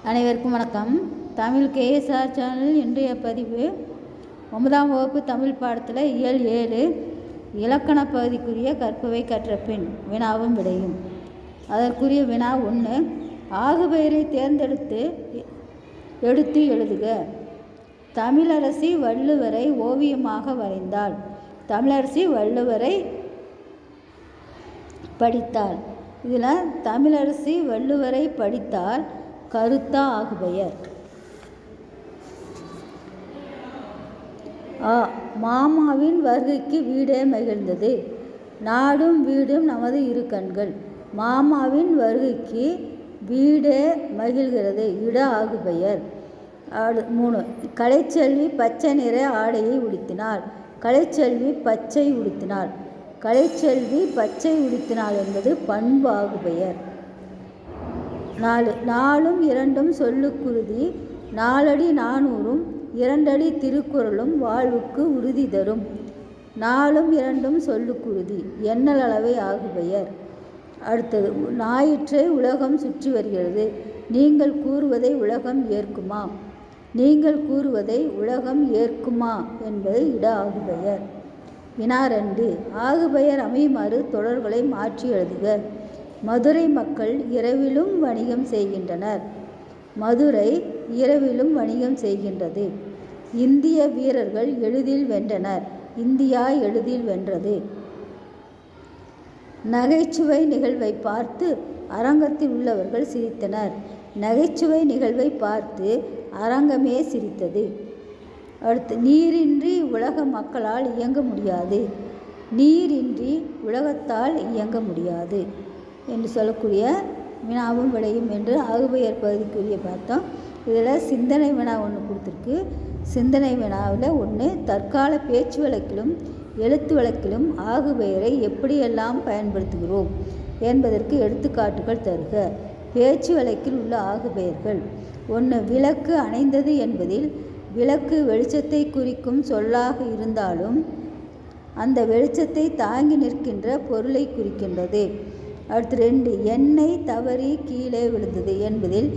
அனைவருக்கும் வணக்கம். Tamil KSR channel இன்றைய பதிவு 9ஆம் வகுப்பு தமிழ் பாடத்தில் இயல் 7 இலக்கண பகுதிக்குரிய கற்பவை கற்றபின் வினாவும் விடையும். அதற்குரிய வினா 1. ஆகுபெயரை தேர்ந்தெடுத்து எழுதுக. தமிழரசி வள்ளுவரை ஓவியமாக வரைந்தாள். தமிழரசி வள்ளுவரை படித்தாள். இதில் தமிழரசி வள்ளுவரை படித்தால் கருத்தா ஆகுபெயர். மாமாவின் வருகைக்கு வீடே மகிழ்ந்தது. நாடும் வீடும் நமது இரு கண்கள். மாமாவின் வருகைக்கு வீடே மகிழ்கிறது. இட ஆகுபெயர். 3. கலைச்செல்வி பச்சை நிற ஆடையை உடுத்தினாள். கலைச்செல்வி பச்சை உடுத்தினாள். கலைச்செல்வி பச்சை உடுத்தினாள் என்பது பண்பு ஆகுபெயர். 4. நாலும் இரண்டும் சொல்லுக்குறுதி. நாலடி நானூறும் 2 அடி திருக்குறளும் வாழ்வுக்கு உறுதி தரும். நாலும் இரண்டும் சொல்லுக்குறுதி எண்ணல் அளவை ஆகுபெயர். அடுத்தது, ஞாயிற்றை உலகம் சுற்றி வருகிறது. நீங்கள் கூறுவதை உலகம் ஏற்குமா. நீங்கள் கூறுவதை உலகம் ஏற்குமா என்பது இட ஆகுபெயர். வினா 2. ஆகுபெயர் அமையுமாறு தொடர்களை மாற்றி எழுதுக. மதுரை மக்கள் இரவிலும் வணிகம் செய்கின்றனர். மதுரை இரவிலும் வணிகம் செய்கின்றது. இந்திய வீரர்கள் எளிதில் வென்றனர். இந்தியா எளிதில் வென்றது. நகைச்சுவை நிகழ்வை பார்த்து அரங்கத்தில் உள்ளவர்கள் சிரித்தனர். நகைச்சுவை நிகழ்வை பார்த்து அரங்கமே சிரித்தது. அடுத்து, நீரின்றி உலக மக்களால் இயங்க முடியாது. நீரின்றி உலகத்தால் இயங்க முடியாது என்று சொல்லக்கூடிய வினாவும் விடையும் என்று ஆகுபெயர் பகுதிக்குரிய பார்த்தோம். இதில் சிந்தனை வினா ஒன்று கொடுத்துருக்கு. சிந்தனை வினாவில் 1. தற்கால பேச்சு வழக்கிலும் எழுத்து வழக்கிலும் ஆகுபெயரை எப்படியெல்லாம் பயன்படுத்துகிறோம் என்பதற்கு எடுத்துக்காட்டுகள் தருக. பேச்சு வழக்கில் உள்ள ஆகுபெயர்கள். 1. விளக்கு அணைந்தது என்பதில் விளக்கு வெளிச்சத்தை குறிக்கும் சொல்லாக இருந்தாலும் அந்த வெளிச்சத்தை தாங்கி நிற்கின்ற பொருளை குறிக்கின்றது. அடுத்து 2. எண்ணெய் தவறி கீழே விழுந்தது என்பதில்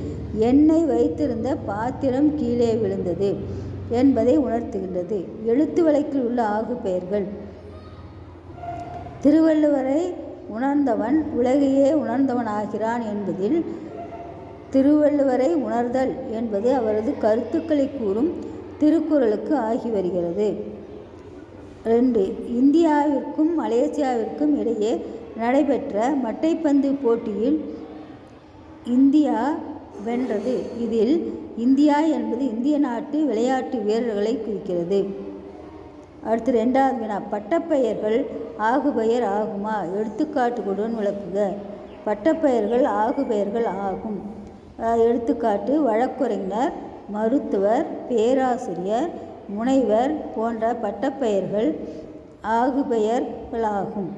எண்ணெய் வைத்திருந்த பாத்திரம் கீழே விழுந்தது என்பதை உணர்த்துகின்றது. எழுத்து வழக்கில் உள்ள ஆகுபெயர்கள். திருவள்ளுவரை உணர்ந்தவன் உலகையே உணர்ந்தவன் ஆகிறான் என்பதில் திருவள்ளுவரை உணர்தல் என்பது அவரது கருத்துக்களை கூறும் திருக்குறளுக்கு ஆகி வருகிறது. 2. இந்தியாவிற்கும் மலேசியாவிற்கும் இடையே நடைபெற்ற மட்டைப்பந்து போட்டியில் இந்தியா வென்றது. இதில் இந்தியா என்பது இந்திய நாட்டு விளையாட்டு வீரர்களை குறிக்கிறது. அடுத்து 2வது வினா. பட்டப்பெயர்கள் ஆகுபெயர் ஆகுமா. எடுத்துக்காட்டுகளுடன் விளக்குக. பட்டப்பெயர்கள் ஆகுபெயர்கள் ஆகும். எடுத்துக்காட்டு, வழக்குரைஞர், மருத்துவர், பேராசிரியர், முனைவர் போன்ற பட்டப்பெயர்கள் ஆகுபெயர்களாகும்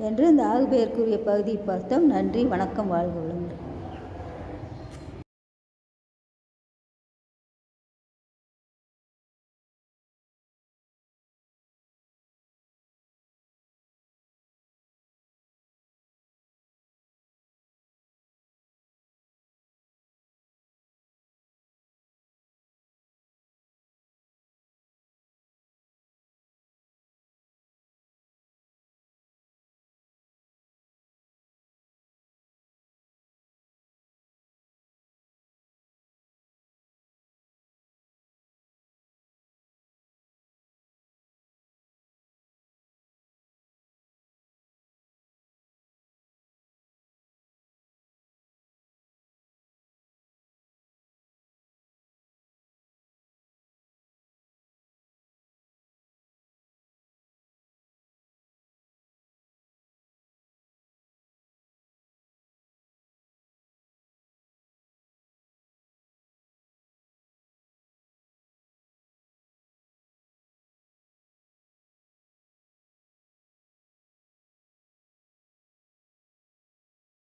என்று இந்த ஆகுபெயர்க்குரிய பகுதியை பார்த்தோம். நன்றி, வணக்கம், வாழ்க வளமுடன்.